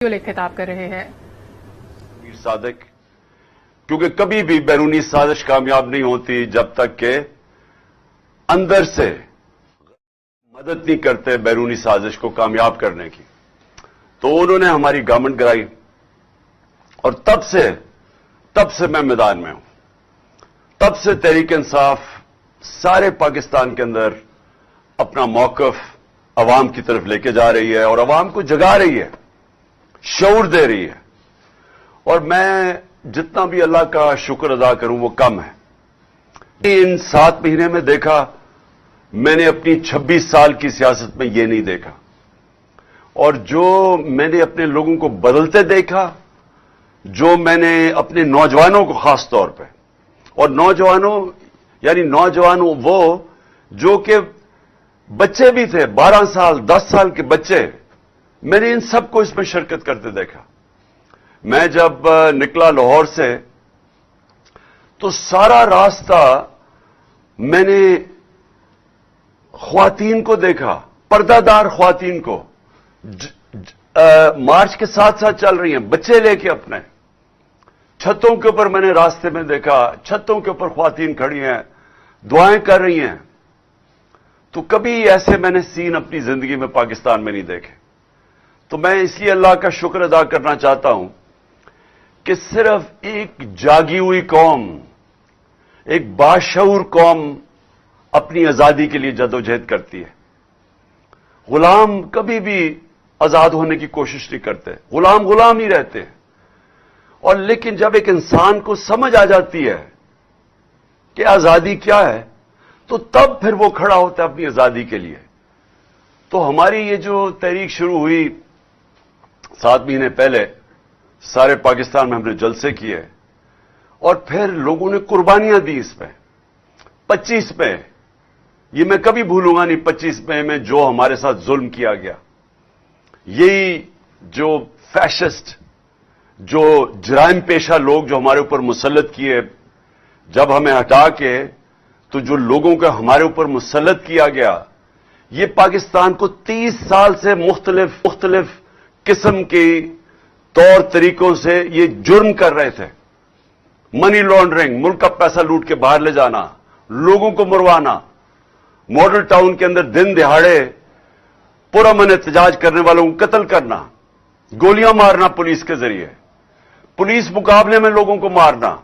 खिताब कर रहे हैं सादिक, क्योंकि कभी भी बैरूनी साजिश कामयाब नहीं होती जब तक कि अंदर से मदद नहीं करते बैरूनी साजिश को कामयाब करने की। तो उन्होंने हमारी गवर्नमेंट गिराई और तब से मैं मैदान में हूं। तब से तहरीक इंसाफ सारे पाकिस्तान के अंदर अपना मौकफ अवाम की तरफ लेके जा रही है और अवाम को जगा रही है, शऊर दे रही है। और मैं जितना भी अल्लाह का शुक्र अदा करूं वो कम है। इन 7 महीने में देखा, मैंने अपनी 26 साल की सियासत में ये नहीं देखा। और जो मैंने अपने लोगों को बदलते देखा, जो मैंने अपने नौजवानों को खास तौर पे, और नौजवानों वो जो कि बच्चे भी थे, 12 साल 10 साल के बच्चे, मैंने इन सबको इसमें शिरकत करते देखा। मैं जब निकला लाहौर से तो सारा रास्ता मैंने ख्वातीन को देखा, पर्दादार ख्वातीन को मार्च के साथ साथ चल रही हैं, बच्चे लेके अपने। छतों के ऊपर मैंने रास्ते में देखा, छतों के ऊपर ख्वातीन खड़ी हैं, दुआएं कर रही हैं। तो कभी ऐसे मैंने सीन अपनी जिंदगी में पाकिस्तान में नहीं देखे। तो मैं इसलिए अल्लाह का शुक्र अदा करना चाहता हूं कि सिर्फ एक जागी हुई कौम, एक बाशऊर कौम अपनी आजादी के लिए जदोजहद करती है। गुलाम कभी भी आजाद होने की कोशिश नहीं करते, गुलाम ही रहते हैं। और लेकिन जब एक इंसान को समझ आ जाती है कि आजादी क्या है, तो तब फिर वो खड़ा होता है अपनी आजादी के लिए। तो हमारी ये जो तहरीक शुरू हुई 7 महीने पहले, सारे पाकिस्तान में हमने जलसे किए और फिर लोगों ने कुर्बानियां दी इसमें। 25 में, ये मैं कभी भूलूंगा नहीं, 25 में जो हमारे साथ जुल्म किया गया, यही जो फैशिस्ट, जो जराइम पेशा लोग जो हमारे ऊपर मुसल्लत किए, जब हमें हटा के तो जो लोगों को हमारे ऊपर मुसल्लत किया गया, ये पाकिस्तान को 30 साल से मुख्तलिफ किस्म के तौर तरीकों से ये जुर्म कर रहे थे। मनी लॉन्ड्रिंग, मुल्क का पैसा लूट के बाहर ले जाना, लोगों को मरवाना, मॉडल टाउन के अंदर दिन दिहाड़े पुरअमन एहतजाज करने वालों को कत्ल करना, गोलियां मारना पुलिस के जरिए, पुलिस मुकाबले में लोगों को मारना।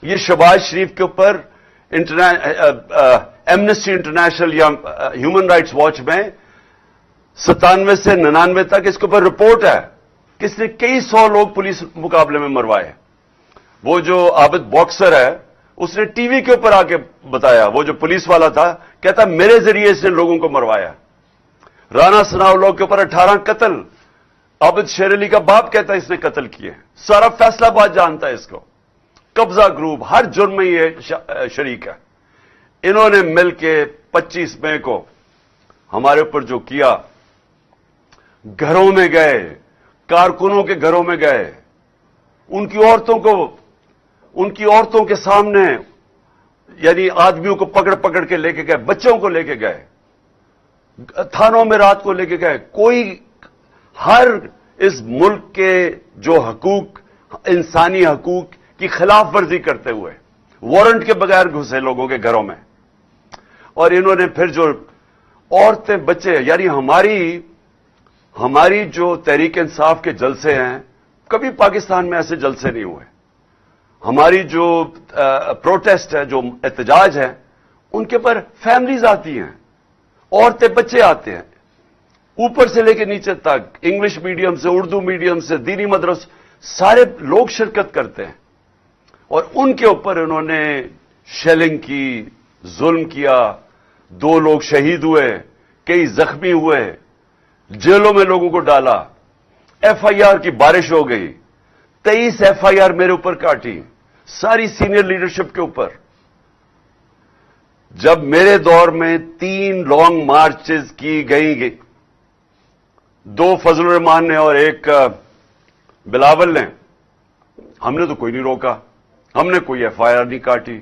ये शहबाज शरीफ के ऊपर एमनेस्टी इंटरनेशनल या ह्यूमन राइट्स वॉच में 97 से 99 तक इसके ऊपर रिपोर्ट है कि इसने कई 100 लोग पुलिस मुकाबले में मरवाए। वो जो आबिद बॉक्सर है, उसने टीवी के ऊपर आके बताया, वो जो पुलिस वाला था, कहता मेरे जरिए इसने लोगों को मरवाया। राना सनाउल्लाह के ऊपर 18 कत्ल, आबिद शेर अली का बाप कहता है इसने कत्ल किए। सारा फैसलाबाद जानता है इसको। कब्जा ग्रुप हर जुर्म में ये शरीक है। इन्होंने मिलकर 25 मई को हमारे ऊपर जो किया, घरों में गए, कारकुनों के घरों में गए, उनकी औरतों के सामने, यानी आदमियों को पकड़ के लेके गए, बच्चों को लेके गए, थानों में रात को लेके गए। कोई हर इस मुल्क के जो हकूक, इंसानी हकूक की खिलाफ वर्जी करते हुए वारंट के बगैर घुसे लोगों के घरों में। और इन्होंने फिर जो औरतें, बच्चे, यानी हमारी जो तहरीक इंसाफ के जलसे हैं, कभी पाकिस्तान में ऐसे जलसे नहीं हुए। हमारी जो प्रोटेस्ट है, जो एहतजाज है, उनके पर फैमिलीज आती हैं, औरतें बच्चे आते हैं, ऊपर से लेकर नीचे तक, इंग्लिश मीडियम से, उर्दू मीडियम से, दीनी मदरस, सारे लोग शिरकत करते हैं। और उनके ऊपर इन्होंने शेलिंग की, जुल्म किया, 2 लोग शहीद हुए, कई जख्मी हुए, जेलों में लोगों को डाला, एफआईआर की बारिश हो गई, 23 एफआईआर मेरे ऊपर काटी, सारी सीनियर लीडरशिप के ऊपर। जब मेरे दौर में 3 लॉन्ग मार्चेस की गई, 2 फजल रहमान ने और 1 बिलावल ने, हमने तो कोई नहीं रोका, हमने कोई एफआईआर नहीं काटी,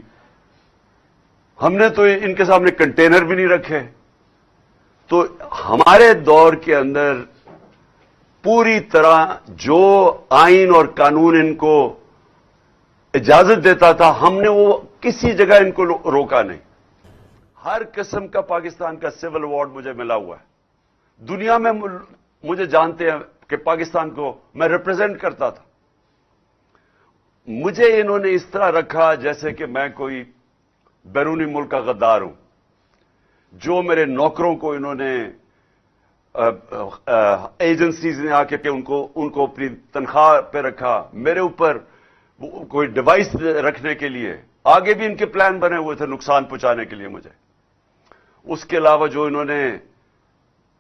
हमने तो इनके सामने कंटेनर भी नहीं रखे। तो हमारे दौर के अंदर पूरी तरह जो आइन और कानून इनको इजाजत देता था, हमने वो किसी जगह इनको रोका नहीं। हर किस्म का पाकिस्तान का सिविल अवार्ड मुझे मिला हुआ है। दुनिया में मुझे जानते हैं कि पाकिस्तान को मैं रिप्रेजेंट करता था। मुझे इन्होंने इस तरह रखा जैसे कि मैं कोई बैरूनी मुल्क का गद्दार हूं। जो मेरे नौकरों को इन्होंने एजेंसीज ने आके के उनको अपनी तनख्वाह पे रखा, मेरे ऊपर कोई डिवाइस रखने के लिए, आगे भी इनके प्लान बने हुए थे नुकसान पहुंचाने के लिए मुझे। उसके अलावा जो इन्होंने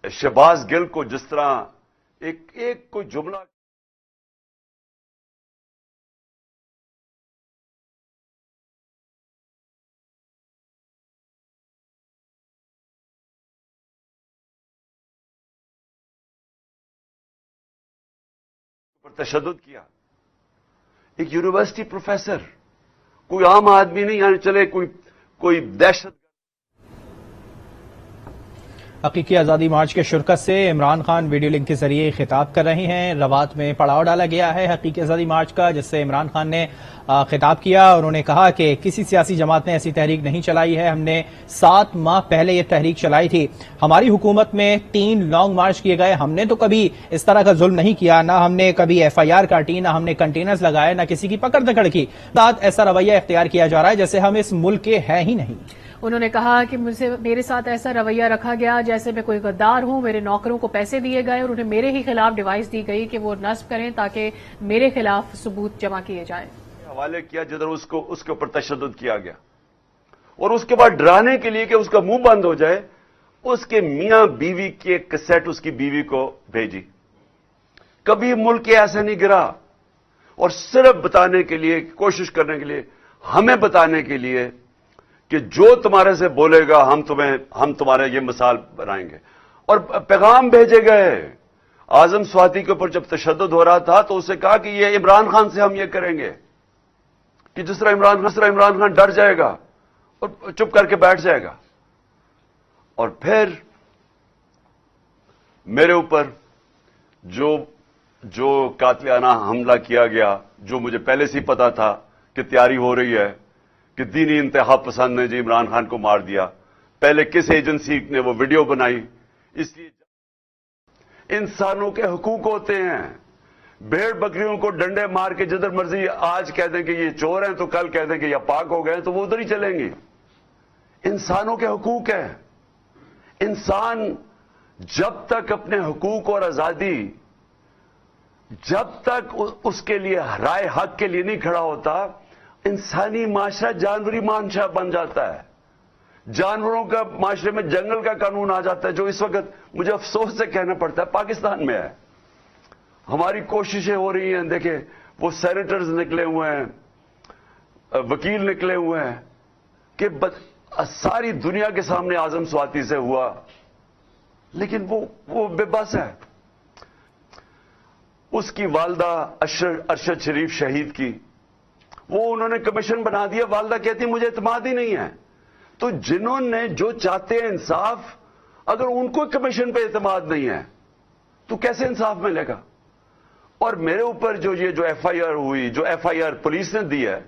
शहबाज गिल को जिस तरह एक कोई जुमला पर तशद्दुद किया। एक यूनिवर्सिटी प्रोफेसर, कोई आम आदमी नहीं, यानी चले कोई दहशत। हकीकी आज़ादी मार्च के शिरकत से इमरान खान वीडियो लिंक के जरिए खिताब कर रहे हैं। रवात में पड़ाव डाला गया है हकीकी आज़ादी मार्च का, जिससे इमरान खान ने खिताब किया। उन्होंने कहा कि किसी सियासी जमात ने ऐसी तहरीक नहीं चलाई है, हमने 7 माह पहले ये तहरीक चलाई थी। हमारी हुकूमत में 3 लॉन्ग मार्च किए गए, हमने तो कभी इस तरह का जुल्म नहीं किया, ना हमने कभी FIR काटी, ना हमने कंटेनर्स लगाए, ना किसी की पकड़ दकड़ की। साथ ऐसा रवैया इख्तियार किया जा रहा है जैसे हम इस मुल्क के हैं ही नहीं। उन्होंने कहा कि मेरे साथ ऐसा रवैया रखा गया जैसे मैं कोई गद्दार हूं। मेरे नौकरों को पैसे दिए गए और उन्हें मेरे ही खिलाफ डिवाइस दी गई कि वो नस्ब करें ताकि मेरे खिलाफ सबूत जमा किए जाएं। हवाले किया जिधर उसके ऊपर तशद्दुद किया गया, और उसके बाद डराने के लिए कि उसका मुंह बंद हो जाए, उसके मियां बीवी की एक कैसेट उसकी बीवी को भेजी। कभी मुल्क ऐसे नहीं गिरा, और सिर्फ बताने के लिए, कोशिश करने के लिए, हमें बताने के लिए कि जो तुम्हारे से बोलेगा हम तुम्हारे ये मिसाल बनाएंगे। और पैगाम भेजे गए। आजम स्वाति के ऊपर जब तशद्दुद हो रहा था तो उससे कहा कि ये इमरान खान से हम ये करेंगे, कि जिस तरह इमरान खान डर जाएगा और चुप करके बैठ जाएगा। और फिर मेरे ऊपर जो कातिलाना हमला किया गया, जो मुझे पहले से ही पता था कि तैयारी हो रही है कि दीनी इंतहा पसंद ने जी इमरान खान को मार दिया। पहले किस एजेंसी ने वो वीडियो बनाई। इसलिए इंसानों के हुकूक होते हैं। भेड़ बकरियों को डंडे मार के जिधर मर्जी आज कह दें कि ये चोर हैं तो कल कह दें कि ये पाक हो गए तो वो उधर ही चलेंगे। इंसानों के हुकूक है। इंसान जब तक अपने हुकूक और आजादी, जब तक उसके लिए राय हक के लिए नहीं खड़ा होता, इंसानी माशरा जानवरी माशरा बन जाता है। जानवरों का माशरे में जंगल का कानून आ जाता है, जो इस वक्त मुझे अफसोस से कहना पड़ता है पाकिस्तान में है। हमारी कोशिशें हो रही हैं, देखें वो सेनेटर्स निकले हुए हैं, वकील निकले हुए हैं कि सारी दुनिया के सामने आजम स्वाति से हुआ, लेकिन वो बेबस है। उसकी वालदा अरशद शरीफ शहीद की, वो उन्होंने कमीशन बना दिया। वालदा कहती मुझे इत्मीनान ही नहीं है। तो जिन्होंने जो चाहते हैं इंसाफ, अगर उनको कमीशन पे इत्मीनान नहीं है तो कैसे इंसाफ मिलेगा। और मेरे ऊपर जो FIR हुई, जो FIR पुलिस ने दी है,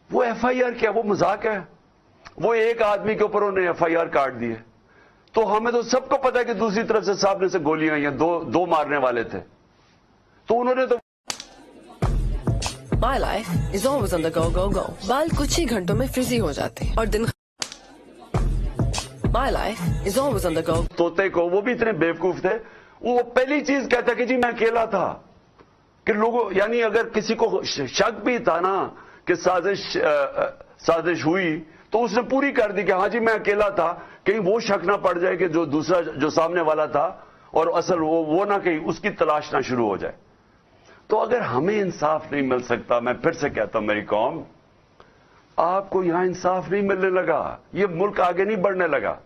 वो FIR क्या, वो मजाक है। वो एक आदमी के ऊपर उन्होंने FIR काट दी है। तो हमें तो सबको पता है कि दूसरी तरफ से सामने से गोलियां आई हैं, दो मारने वाले थे। तो उन्होंने तो My life is always on the go, go, go. बाल कुछ ही घंटों में फ्रिजी हो जाते हैं और दिन My life is always on the go. तोते को, वो भी इतने बेवकूफ थे, वो पहली चीज कहता कि जी मैं अकेला था। कि लोगों, यानी अगर किसी को शक भी था ना कि साजिश हुई, तो उसने पूरी कर दी कि हाँ जी मैं अकेला था, कहीं वो शक ना पड़ जाए कि जो दूसरा जो सामने वाला था और असल वो ना कहीं उसकी तलाश ना शुरू हो जाए। तो अगर हमें इंसाफ नहीं मिल सकता, मैं फिर से कहता हूं मेरी कौम, आपको यहां इंसाफ नहीं मिलने लगा, ये मुल्क आगे नहीं बढ़ने लगा।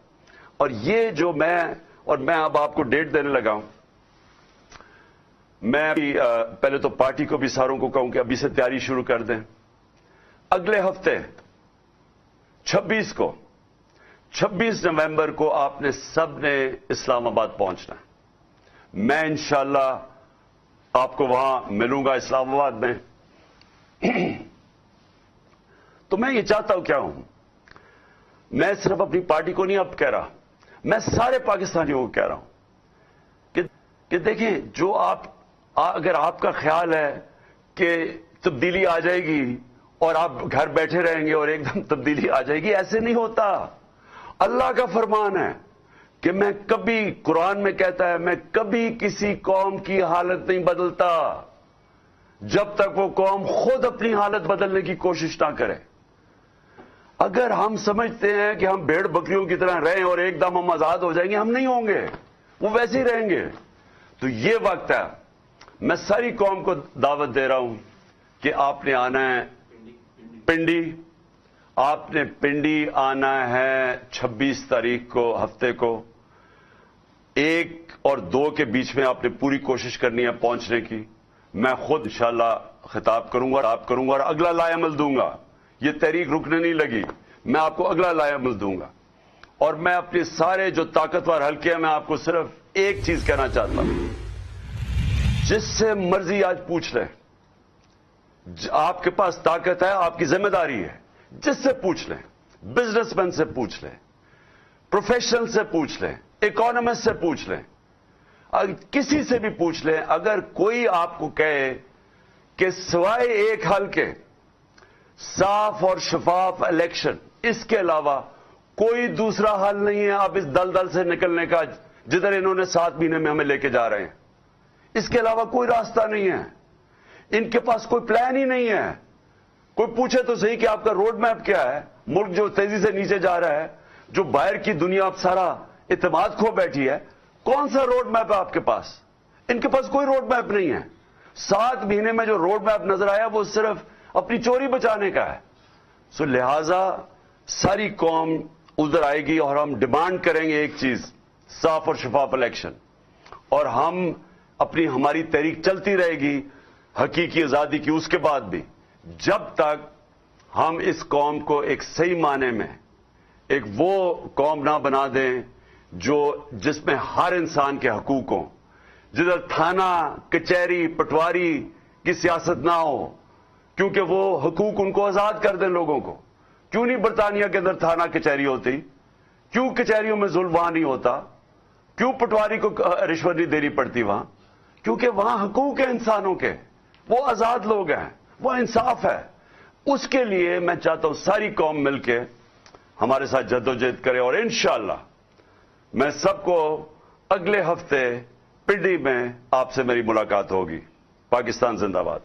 और ये जो मैं अब आपको डेट देने लगा हूं। मैं पहले तो पार्टी को भी सारों को कहूं कि अभी से तैयारी शुरू कर दें। अगले हफ्ते 26 नवंबर को आपने सब ने इस्लामाबाद पहुंचना है। میں انشاءاللہ آپ کو وہاں ملوں گا اسلام آباد میں. تو میں یہ چاہتا ہوں کیا ہوں، میں صرف اپنی پارٹی کو نہیں اب کہہ رہا، میں سارے پاکستانیوں کو کہہ رہا ہوں کہ دیکھیں، جو اگر آپ کا خیال ہے کہ تبدیلی آ جائے گی اور آپ گھر بیٹھے رہیں گے اور ایک دم تبدیلی آ جائے گی، ایسے نہیں ہوتا. اللہ کا فرمان ہے کہ میں کبھی، قرآن میں کہتا ہے، میں کبھی کسی قوم کی حالت نہیں بدلتا جب تک وہ قوم خود اپنی حالت بدلنے کی کوشش نہ کرے. اگر ہم سمجھتے ہیں کہ ہم بھیڑ بکریوں کی طرح رہیں اور ایک دم ہم آزاد ہو جائیں گے، ہم نہیں ہوں گے، وہ ویسے ہی رہیں گے. تو یہ وقت ہے، میں ساری قوم کو دعوت دے رہا ہوں کہ آپ نے آنا ہے پنڈی. آپ نے پنڈی آنا ہے 26 تاریخ کو، ہفتے کو 1 اور 2 کے بیچ میں آپ نے پوری کوشش کرنی ہے پہنچنے کی. میں خود انشاءاللہ خطاب کروں گا، آپ کروں گا اور اگلا لائے عمل دوں گا. یہ تحریک رکنے نہیں لگی، میں آپ کو اگلا لائے عمل دوں گا. اور میں اپنے سارے جو طاقتور حلقے ہیں، میں آپ کو صرف ایک چیز کہنا چاہتا ہوں، جس سے مرضی آج پوچھ لیں، آپ کے پاس طاقت ہے، آپ کی ذمہ داری ہے، جس سے پوچھ لیں، بزنس مین سے پوچھ لیں، پروفیشنل سے پوچھ لیں، اکانومسٹ سے پوچھ لیں، کسی سے بھی پوچھ لیں. اگر کوئی آپ کو کہے کہ سوائے ایک حل کے، صاف اور شفاف الیکشن، اس کے علاوہ کوئی دوسرا حل نہیں ہے اب اس دلدل سے نکلنے کا جدھر انہوں نے 7 مہینے میں ہمیں لے کے جا رہے ہیں، اس کے علاوہ کوئی راستہ نہیں ہے. ان کے پاس کوئی پلان ہی نہیں ہے. کوئی پوچھے تو صحیح کہ آپ کا روڈ میپ کیا ہے؟ ملک جو تیزی سے نیچے جا رہا ہے، جو باہر کی دنیا اب سارا اعتماد کھو بیٹھی ہے، کون سا روڈ میپ ہے آپ کے پاس؟ ان کے پاس کوئی روڈ میپ نہیں ہے. 7 مہینے میں جو روڈ میپ نظر آیا وہ صرف اپنی چوری بچانے کا ہے. سو لہذا ساری قوم ادھر آئے گی اور ہم ڈیمانڈ کریں گے ایک چیز، صاف اور شفاف الیکشن. اور ہماری تحریک چلتی رہے گی حقیقی آزادی کی اس کے بعد بھی، جب تک ہم اس قوم کو ایک صحیح معنی میں ایک وہ قوم نہ بنا دیں جس میں ہر انسان کے حقوق ہوں، جدھر تھانہ، کچہری، پٹواری کی سیاست نہ ہو، کیونکہ وہ حقوق ان کو آزاد کر دیں لوگوں کو. کیوں نہیں برطانیہ کے اندر تھانہ کچہری ہوتی؟ کیوں کچہریوں میں ظلم وہاں نہیں ہوتا؟ کیوں پٹواری کو رشوت نہیں دینی پڑتی وہاں؟ کیونکہ وہاں حقوق ہیں انسانوں کے، وہ آزاد لوگ ہیں، وہ انصاف ہے. اس کے لیے میں چاہتا ہوں ساری قوم مل کے ہمارے ساتھ جدوجہد کرے. اور انشاءاللہ میں سب کو اگلے ہفتے پنڈی میں آپ سے میری ملاقات ہوگی. پاکستان زندہ باد.